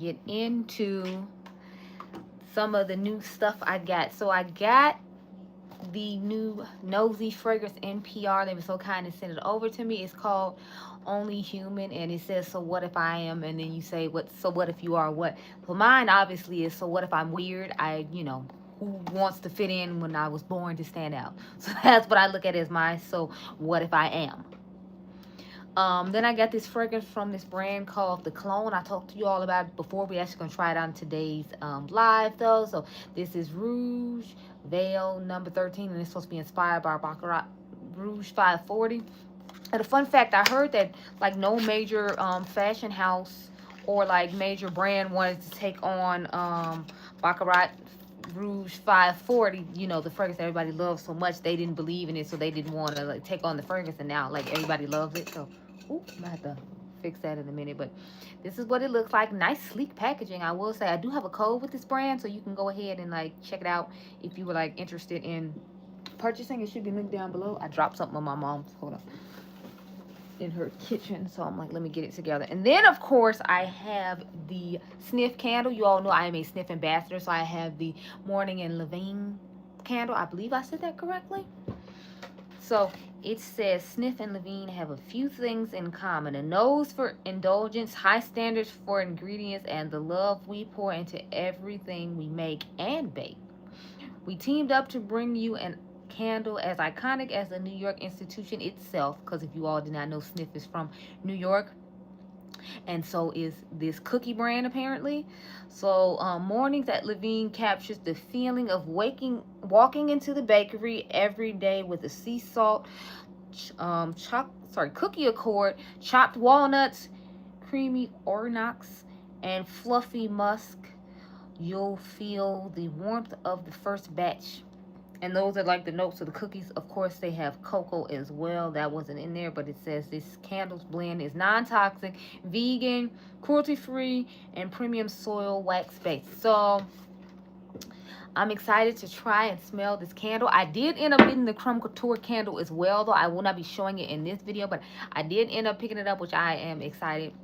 Get into some of the new stuff I got. So I got the new Nosy fragrance NPR. They were so kind to send it over to me. It's called Only Human, and it says, so what if I am? And then you say, what? So what if you are what? So mine obviously is, so what if I'm weird? Who wants to fit in when I was born to stand out? So that's what I look at as my, so what if I am? Then I got this fragrance from this brand called The Clone. I talked to you all about it before. We actually going to try it on today's live, though. So this is Rouge Veil number 13, and it's supposed to be inspired by Baccarat Rouge 540. And a fun fact, I heard that, like, no major fashion house or, like, major brand wanted to take on Baccarat Rouge 540, you know, the fragrance everybody loves so much. They didn't believe in it, so they didn't want to, like, take on the fragrance, and now, like, everybody loves it. So ooh, I'm gonna have to fix that in a minute. But this is what it looks like. Nice, sleek packaging. I will say I do have a code with this brand, so you can go ahead and, like, check it out if you were, like, interested in purchasing. It should be linked down below. I dropped something on my mom's, hold on, in her kitchen, so I'm like, let me get it together. And then, of course, I have the Snif candle. You all know I am a Snif ambassador, so I have the Morning and Levine candle. I believe I said that correctly. So it says Snif and Levine have a few things in common: a nose for indulgence, high standards for ingredients, and the love we pour into everything we make and bake. We teamed up to bring you an candle as iconic as the New York institution itself, because if you all did not know, Snif is from New York, and so is this cookie brand apparently. So Mornings at Levine captures the feeling of walking into the bakery every day with a sea salt cookie accord, chopped walnuts, creamy ornox, and fluffy musk. You'll feel the warmth of the first batch. And those are like the notes of the cookies. Of course, they have cocoa as well. That wasn't in there, but it says this candle's blend is non-toxic, vegan, cruelty-free, and premium soil wax based. So I'm excited to try and smell this candle. I did end up getting the Creme Couture candle as well, though I will not be showing it in this video, but I did end up picking it up, which I am excited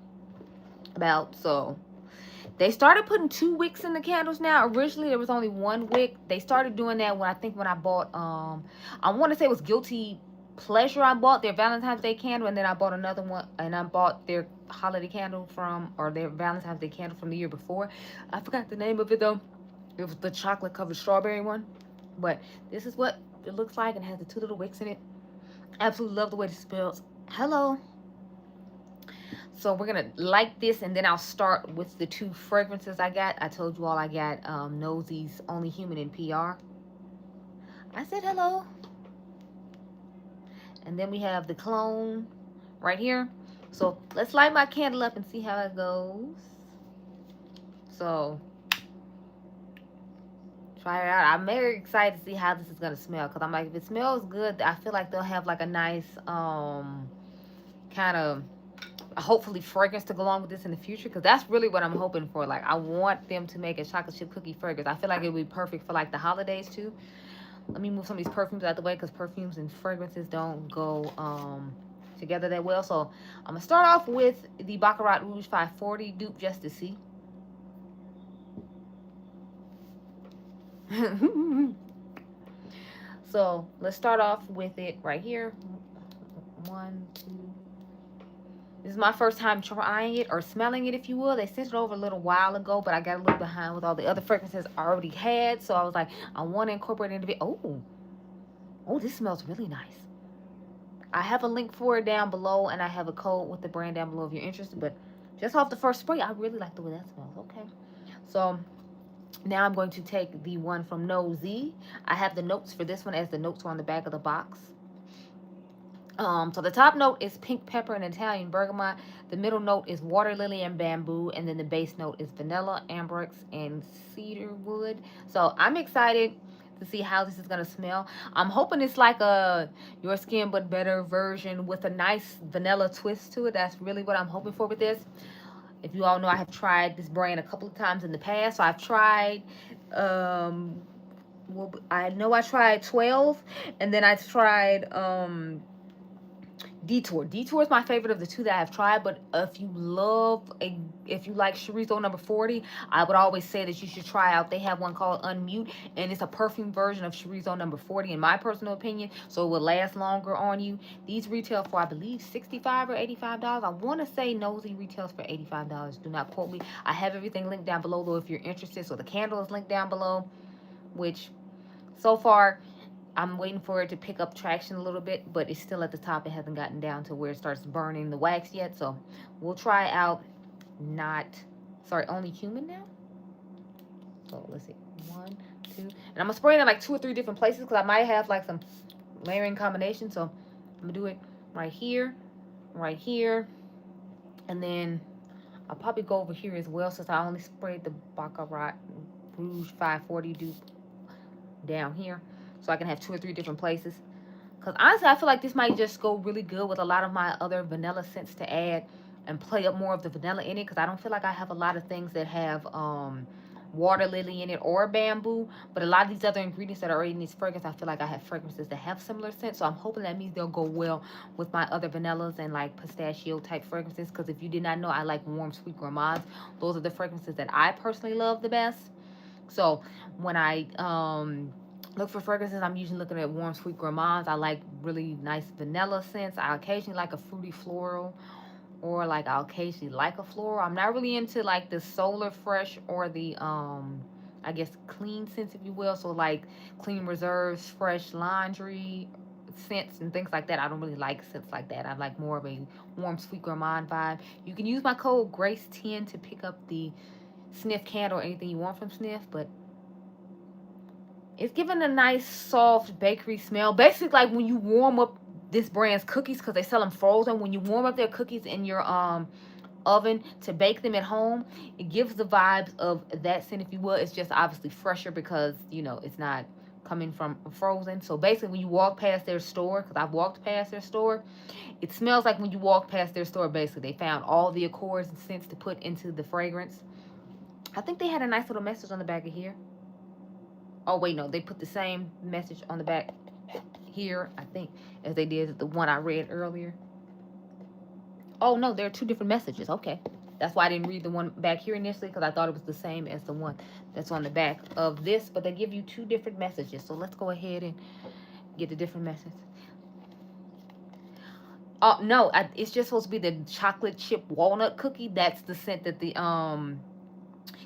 about. So they started putting 2 wicks in the candles now. Originally, there was only 1 wick. They started doing that when I bought, I want to say it was Guilty Pleasure. I bought their Valentine's Day candle, and then I bought another one, and I bought their holiday candle or their Valentine's Day candle from the year before. I forgot the name of it, though. It was the chocolate-covered strawberry one. But this is what it looks like, and it has the 2 little wicks in it. Absolutely love the way it smells. Hello. So we're going to light this, and then I'll start with the 2 fragrances I got. I told you all I got Nosy's Only Human in PR. I said hello. And then we have the Clone right here. So let's light my candle up and see how it goes. So try it out. I'm very excited to see how this is going to smell, because I'm like, if it smells good, I feel like they'll have like a nice kind of hopefully fragrance to go along with this in the future, because that's really what I'm hoping for. Like, I want them to make a chocolate chip cookie fragrance. I feel like it would be perfect for like the holidays too. Let me move some of these perfumes out the way, because perfumes and fragrances don't go together that well. So I'm gonna start off with the Baccarat Rouge 540 dupe, just to see. So let's start off with it right here. 1, 2. This is my first time trying it, or smelling it, if you will. They sent it over a little while ago, but I got a little behind with all the other fragrances I already had. So I was like, I want to incorporate it into it. Oh, this smells really nice. I have a link for it down below, and I have a code with the brand down below if you're interested. But just off the first spray, I really like the way that smells. Okay. So now I'm going to take the one from Nosy. I have the notes for this one as the notes are on the back of the box. So the top note is pink pepper and Italian bergamot. The middle note is water lily and bamboo. And then the base note is vanilla, ambergris, and cedar wood. So I'm excited to see how this is going to smell. I'm hoping it's like a Your Skin But Better version with a nice vanilla twist to it. That's really what I'm hoping for with this. If you all know, I have tried this brand a couple of times in the past. So I've tried... I know I tried 12. And then I tried... Detour. Detour is my favorite of the two that I've tried, but if you like Chorizo number 40, I would always say that you should try out. They have one called Unmute, and it's a perfume version of Chorizo number 40, in my personal opinion, so it will last longer on you. These retail for, I believe, $65 or $85. I want to say Nosy retails for $85. Do not quote me. I have everything linked down below, though, if you're interested. So the candle is linked down below, which so far I'm waiting for it to pick up traction a little bit, but it's still at the top. It hasn't gotten down to where it starts burning the wax yet. So we'll try out only human now. So let's see. 1, 2. And I'm going to spray it in like 2 or 3 different places because I might have like some layering combination. So I'm going to do it right here, and then I'll probably go over here as well since I only sprayed the Baccarat Rouge 540 dupe down here. So I can have 2 or 3 different places. Because honestly, I feel like this might just go really good with a lot of my other vanilla scents to add and play up more of the vanilla in it. Because I don't feel like I have a lot of things that have water lily in it or bamboo. But a lot of these other ingredients that are already in this fragrance, I feel like I have fragrances that have similar scents. So I'm hoping that means they'll go well with my other vanillas and like pistachio type fragrances. Because if you did not know, I like warm, sweet gourmands. Those are the fragrances that I personally love the best. So when I look for fragrances, I'm usually looking at warm, sweet gourmands. I like really nice vanilla scents. I occasionally like a fruity floral, or like I'll occasionally like a floral. I'm not really into like the Solar Fresh or the I guess clean scents, if you will. So like Clean Reserves, Fresh Laundry scents and things like that. I don't really like scents like that. I like more of a warm, sweet gourmand vibe. You can use my code GRACE10 to pick up the Snif candle or anything you want from Snif, but it's giving a nice soft bakery smell. Basically like when you warm up this brand's cookies, because they sell them frozen. When you warm up their cookies in your oven to bake them at home, it gives the vibes of that scent, if you will. It's just obviously fresher because, you know, it's not coming from frozen. So basically when you walk past their store, because I've walked past their store, it smells like when you walk past their store. Basically they found all the accords and scents to put into the fragrance. I think they had a nice little message on the back of here. Oh, wait, no. They put the same message on the back here, I think, as they did the one I read earlier. Oh, no. There are 2 different messages. Okay. That's why I didn't read the one back here initially, because I thought it was the same as the one that's on the back of this. But they give you 2 different messages. So let's go ahead and get the different messages. Oh, no. It's just supposed to be the chocolate chip walnut cookie. That's the scent that the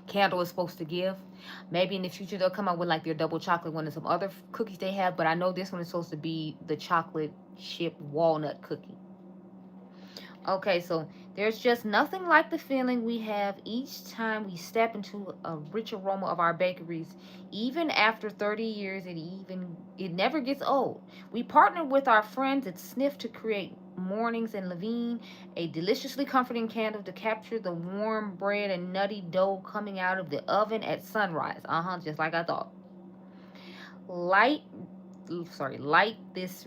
candle is supposed to give. Maybe in the future they'll come out with like their double chocolate one and some other cookies they have, but I know this one is supposed to be the chocolate chip walnut cookie. Okay, so there's just nothing like the feeling we have each time we step into a rich aroma of our bakeries. Even after 30 years, it never gets old. We partnered with our friends at Snif to create Mornings in Levine, a deliciously comforting candle to capture the warm bread and nutty dough coming out of the oven at sunrise. Just like I thought. Light this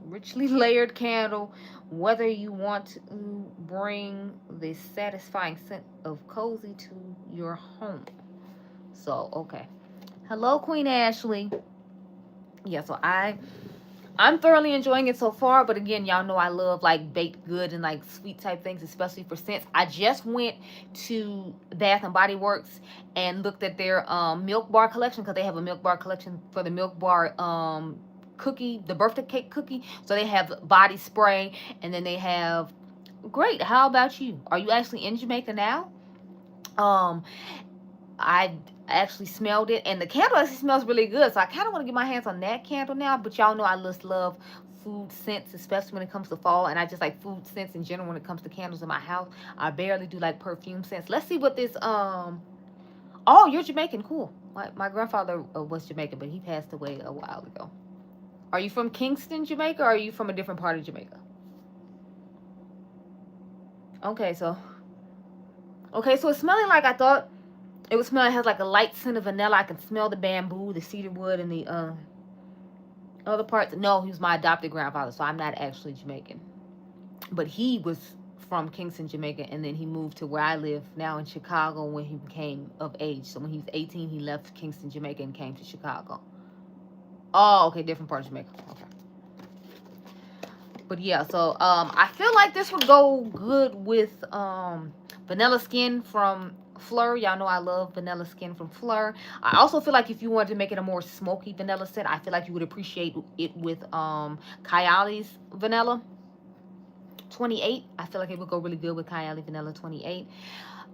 richly layered candle, whether you want to bring the satisfying scent of cozy to your home. So, okay. Hello, Queen Ashley. Yeah, so I'm thoroughly enjoying it so far, but again, y'all know I love like baked good and like sweet type things, especially for scents. I just went to Bath and Body Works and looked at their Milk Bar collection, because they have a Milk Bar collection for the Milk Bar cookie, the birthday cake cookie. So they have body spray, and then they have, great, how about you? Are you actually in Jamaica now? I actually smelled it, and the candle actually smells really good, so I kind of want to get my hands on that candle now. But y'all know I just love food scents, especially when it comes to fall, and I just like food scents in general when it comes to candles in my house. I barely do like perfume scents. Let's see what this oh, you're Jamaican, cool. My grandfather was Jamaican, but he passed away a while ago. Are you from Kingston, Jamaica, or are you from a different part of Jamaica? Okay, so it's smelling like I thought it would smell. It has like a light scent of vanilla. I can smell the bamboo, the cedar wood, and the other parts. No, he was my adopted grandfather, so I'm not actually Jamaican. But he was from Kingston, Jamaica, and then he moved to where I live now in Chicago when he became of age. So when he was 18, he left Kingston, Jamaica, and came to Chicago. Oh, okay, different part of Jamaica. Okay. But yeah, so I feel like this would go good with Vanilla Skin from Fleur. Y'all know I love Vanilla Skin from Fleur. I also feel like if you wanted to make it a more smoky vanilla scent, I feel like you would appreciate it with Kayali's Vanilla 28. I feel like it would go really good with Kylie Vanilla 28.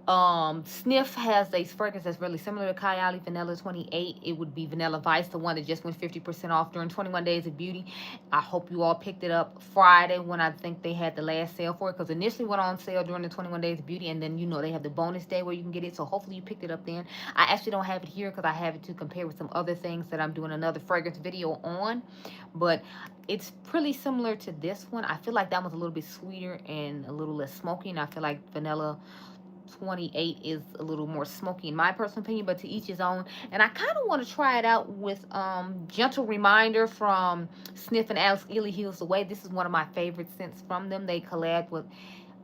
Snif has a fragrance that's really similar to Kylie Vanilla 28. It would be Vanilla Vice, the one that just went 50% off during 21 Days of Beauty. I hope you all picked it up Friday when I think they had the last sale for it, because initially went on sale during the 21 Days of Beauty, and then, you know, they have the bonus day where you can get it, so hopefully you picked it up then. I actually don't have it here because I have it to compare with some other things that I'm doing another fragrance video on, but it's pretty similar to this one. I feel like that one's a little bit sweeter and a little less smoky, and I feel like Vanilla 28 is a little more smoky in my personal opinion, but to each his own. And I kind of want to try it out with Gentle Reminder from Snif and Alex Ely Heals the Way. This is one of my favorite scents from them. They collabed with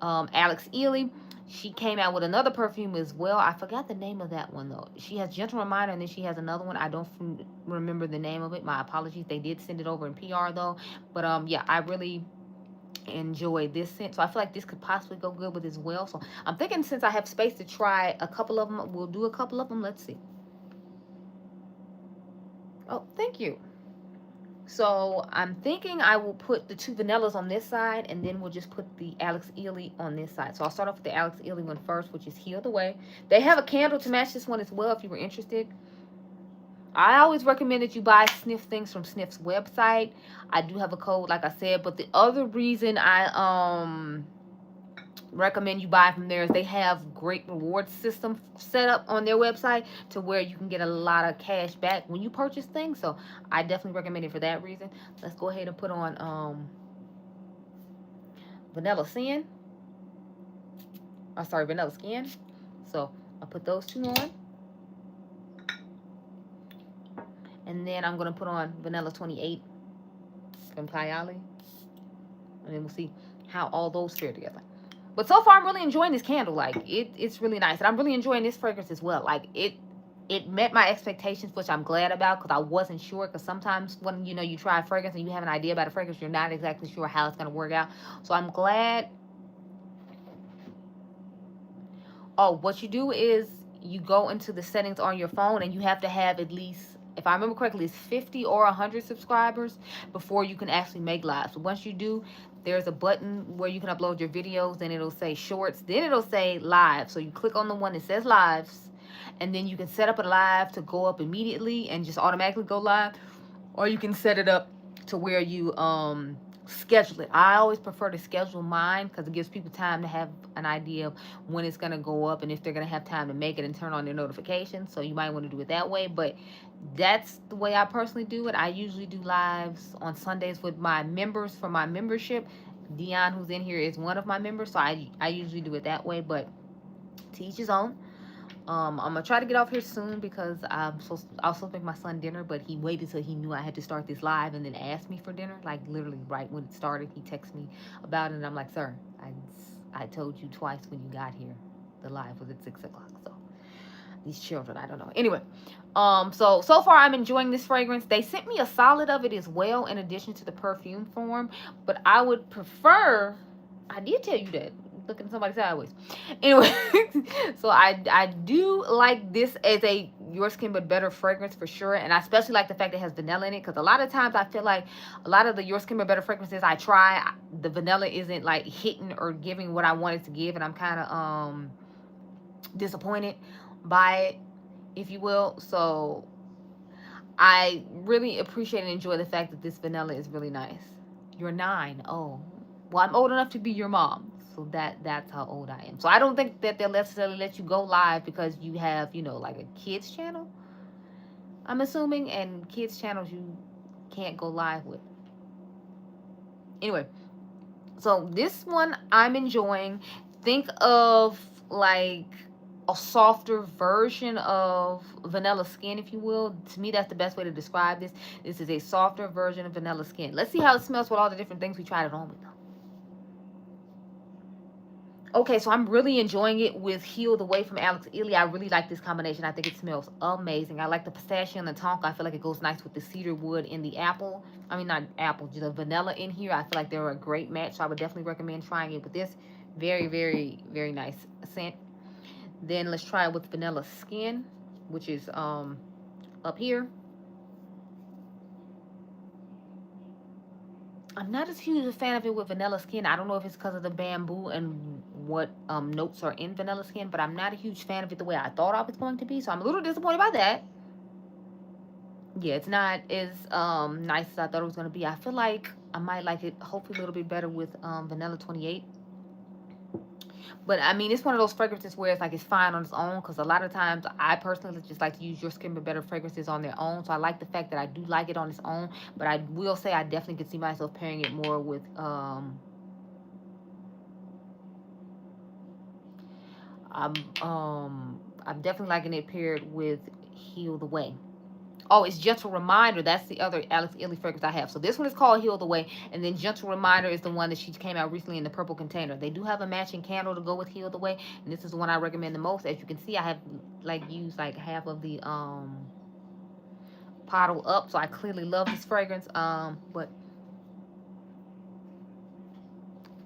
Alex Ely. She came out with another perfume as well. I forgot the name of that one though. She has Gentle Reminder, and then she has another one. I don't remember the name of it. My apologies. They did send it over in PR though. But yeah, I really enjoy this scent, so I feel like this could possibly go good with as well. So I'm thinking, since I have space to try a couple of them, we'll do a couple of them. Let's see. Oh, thank you. So I'm thinking I will put the two vanillas on this side, and then we'll just put the Alex Ely on this side. So I'll start off with the Alex Ely one first, which is Heal the Way. They have a candle to match this one as well if you were interested. I always recommend that you buy Snif things from Snif's website. I do have a code, like I said, but the other reason I recommend you buy from there is they have great reward system set up on their website to where you can get a lot of cash back when you purchase things. So I definitely recommend it for that reason. Let's go ahead and put on Vanilla Skin. Vanilla Skin. So I'll put those two on. And then I'm going to put on Vanilla 28 from Kylie. And then we'll see how all those fare together. But so far, I'm really enjoying this candle. Like, it's really nice. And I'm really enjoying this fragrance as well. Like, it met my expectations, which I'm glad about, because I wasn't sure. Because sometimes when, you know, you try a fragrance and you have an idea about a fragrance, you're not exactly sure how it's going to work out. So I'm glad. Oh, what you do is you go into the settings on your phone, and you have to have at least, if I remember correctly, it's 50 or 100 subscribers before you can actually make lives. So once you do, there's a button where you can upload your videos, and it'll say shorts. Then it'll say live. So you click on the one that says lives, and then you can set up a live to go up immediately and just automatically go live. Or you can set it up to where you schedule it. I always prefer to schedule mine because it gives people time to have an idea of when it's going to go up and if they're going to have time to make it and turn on their notifications. So you might want to do it that way, but that's the way I personally do it. I usually do lives on Sundays with my members for my membership. Dion, who's in here, is one of my members, so I usually do it that way, but to each his own. I'm gonna try to get off here soon because I was supposed to make my son dinner, but he waited till he knew I had to start this live and then asked me for dinner. Like, literally right when it started, he texted me about it, and I'm like, sir, I told you twice when you got here. The live was at 6 o'clock. So these children, I don't know. Anyway, so far I'm enjoying this fragrance. They sent me a solid of it as well, in addition to the perfume form, but I would prefer. I did tell you that. Looking at somebody sideways. Anyway, so I do like this as a Your Skin But Better fragrance for sure. And I especially like the fact that it has vanilla in it, because a lot of times I feel like a lot of the Your Skin But Better fragrances I try, the vanilla isn't like hitting or giving what I wanted to give, and I'm kind of disappointed by it, if you will. So I really appreciate and enjoy the fact that this vanilla is really nice. You're 9. Oh, well, I'm old enough to be your mom. So that's how old I am. So I don't think that they'll necessarily let you go live because you have, you know, like a kids channel, I'm assuming, and kids channels you can't go live with. Anyway, so this one I'm enjoying. Think of like a softer version of Vanilla Skin, if you will. To me, that's the best way to describe this. This is a softer version of Vanilla Skin. Let's see how it smells with all the different things we tried it on with, though. Okay, so I'm really enjoying it with Heal the Way from Alex Ely. I really like this combination. I think it smells amazing. I like the pistachio and the tonka. I feel like it goes nice with the cedar wood and the apple. I mean, not apple, just the vanilla in here. I feel like they're a great match. So I would definitely recommend trying it with this. Very, very, very nice scent. Then let's try it with Vanilla Skin, which is up here. I'm not as huge a fan of it with Vanilla Skin. I don't know if it's because of the bamboo and what notes are in Vanilla Skin, but I'm not a huge fan of it the way I thought I was going to be. So I'm a little disappointed by that. Yeah, it's not as nice as I thought it was going to be. I feel like I might like it hopefully a little bit better with Vanilla 28. But I mean, it's one of those fragrances where it's like it's fine on its own, because a lot of times I personally just like to use Your Skin But Better fragrances on their own. So I like the fact that I do like it on its own. But I will say I definitely could see myself pairing it more with I'm definitely liking it paired with Heal the Way. Oh, it's Gentle Reminder. That's the other Alex Ely fragrance I have. So this one is called Heal the Way. And then Gentle Reminder is the one that she came out recently in the purple container. They do have a matching candle to go with Heal the Way. And this is the one I recommend the most. As you can see, I have like used like half of the bottle up. So I clearly love this fragrance. But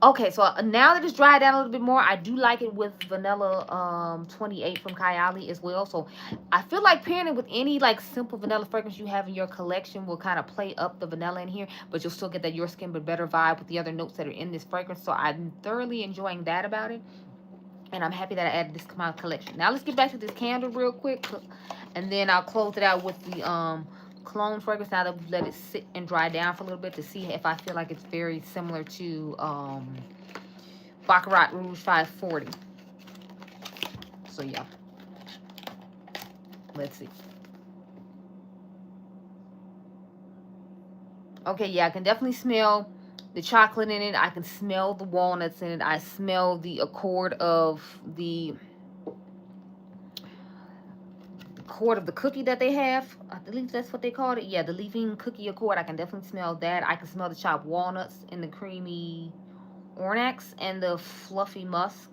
okay, so now that it's dried down a little bit more, I do like it with Vanilla 28 from Kylie as well. So I feel like pairing it with any like simple vanilla fragrance you have in your collection will kind of play up the vanilla in here, but you'll still get that Your Skin But Better vibe with the other notes that are in this fragrance. So I'm thoroughly enjoying that about it. And I'm happy that I added this to my collection. Now let's get back to this candle real quick. And then I'll close it out with the cologne fragrance now that we've let it sit and dry down for a little bit, to see if I feel like it's very similar to Baccarat Rouge 540. So yeah, let's see. Okay, yeah, I can definitely smell the chocolate in it. I can smell the walnuts in it. I smell the accord of the cookie that they have. I believe that's what they called it. Yeah, the leaving cookie accord. I can definitely smell that. I can smell the chopped walnuts and the creamy ornax and the fluffy musk.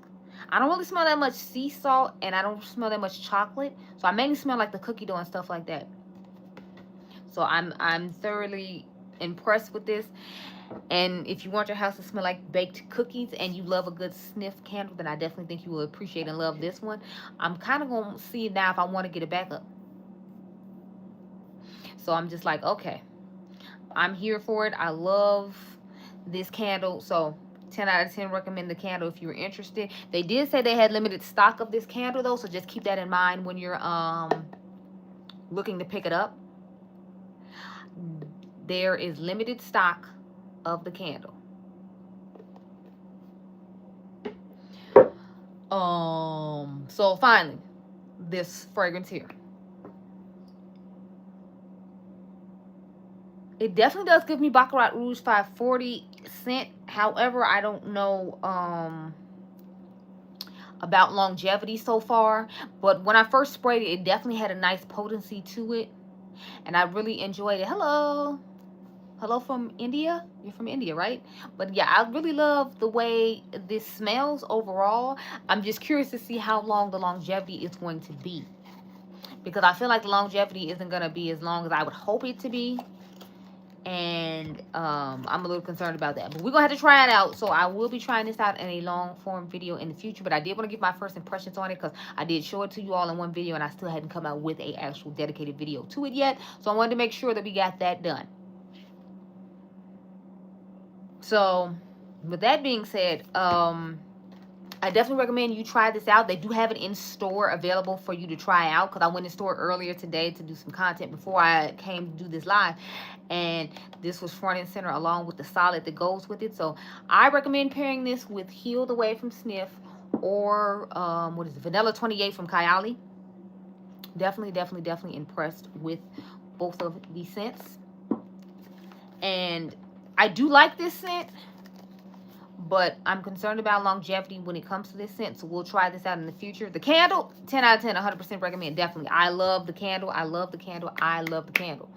I don't really smell that much sea salt, and I don't smell that much chocolate. So I mainly smell like the cookie dough and stuff like that. So I'm thoroughly impressed with this. And if you want your house to smell like baked cookies and you love a good sniff candle, then I definitely think you will appreciate and love this one. I'm kind of going to see now if I want to get it back up. So I'm just like, okay, I'm here for it. I love this candle. So 10 out of 10 recommend the candle if you're interested. They did say they had limited stock of this candle though, so just keep that in mind when you're looking to pick it up. There is limited stock of the candle. So finally, this fragrance here. It definitely does give me Baccarat Rouge 540 scent. However, I don't know about longevity so far. But when I first sprayed it, it definitely had a nice potency to it. And I really enjoyed it. Hello. Hello from India? You're from India, right? But yeah, I really love the way this smells overall. I'm just curious to see how long the longevity is going to be. Because I feel like the longevity isn't going to be as long as I would hope it to be. And I'm a little concerned about that. But we're going to have to try it out. So I will be trying this out in a long form video in the future. But I did want to give my first impressions on it, because I did show it to you all in one video. And I still hadn't come out with a actual dedicated video to it yet. So I wanted to make sure that we got that done. So with that being said, I definitely recommend you try this out. They do have it in store available for you to try out, because I went in store earlier today to do some content before I came to do this live, and this was front and center along with the solid that goes with it. So I recommend pairing this with Heal the Way from Snif, or what is it, Vanilla 28 from Kylie. Definitely impressed with both of these scents. And I do like this scent, but I'm concerned about longevity when it comes to this scent, so we'll try this out in the future. The candle, 10 out of 10, 100% recommend, definitely. I love the candle. I love the candle. I love the candle.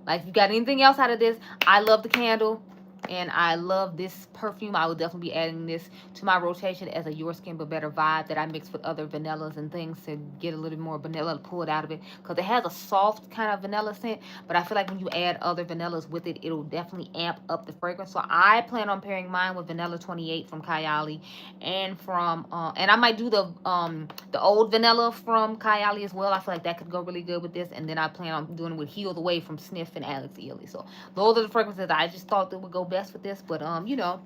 Like, if you got anything else out of this, I love the candle. And I love this perfume. I will definitely be adding this to my rotation as a Your Skin But Better vibe that I mix with other vanillas and things to get a little more vanilla to pull it out of it. Because it has a soft kind of vanilla scent, but I feel like when you add other vanillas with it, it'll definitely amp up the fragrance. So I plan on pairing mine with Vanilla 28 from Kylie, and from and I might do the old vanilla from Kylie as well. I feel like that could go really good with this. And then I plan on doing it with Healed Away from Snif and Alex Ely. So those are the fragrances I just thought that would go best with this. But you know,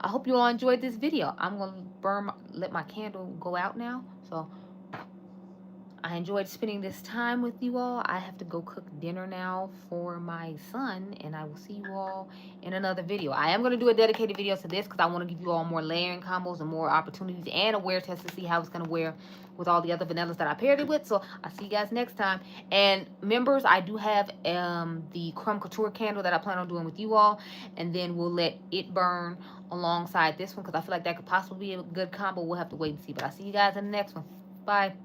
I hope you all enjoyed this video. I'm gonna let my candle go out now. So I enjoyed spending this time with you all. I have to go cook dinner now for my son, and I will see you all in another video. I am going to do a dedicated video to this because I want to give you all more layering combos and more opportunities and a wear test to see how it's going to wear with all the other vanillas that I paired it with. So I'll see you guys next time. And members, I do have the Creme Couture candle that I plan on doing with you all, and then we'll let it burn alongside this one because I feel like that could possibly be a good combo. We'll have to wait and see. But I'll see you guys in the next one. Bye.